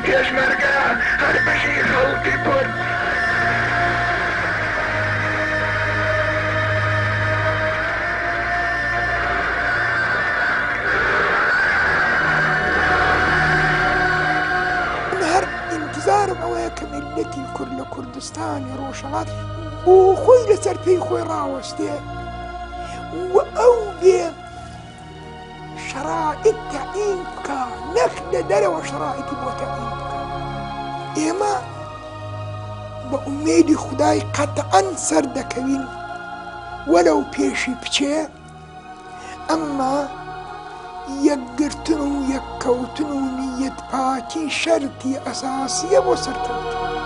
پێشمەرگە هەرمەشی خەڵکی کورد هەر ئینتزارم ئەوەیە کە میلەتی کورد لە کوردستانی ڕۆژهەڵات بۆ خۆی لەسەر پێی خۆی ڕاوەستێ و ئەو بێ شرائط تعیین بکە نەک لە دەرەوە شرائطی بۆ تعیین بکە. ئێمە بە ئومێدی خودای قەتعەن سەر دەکەوین وەلەو پێشی بچێ، ئەمما یەکگرتن و یەککەوتن و نیەت پاکی شەرتی ئەساسیە بۆ سەرکەوتن.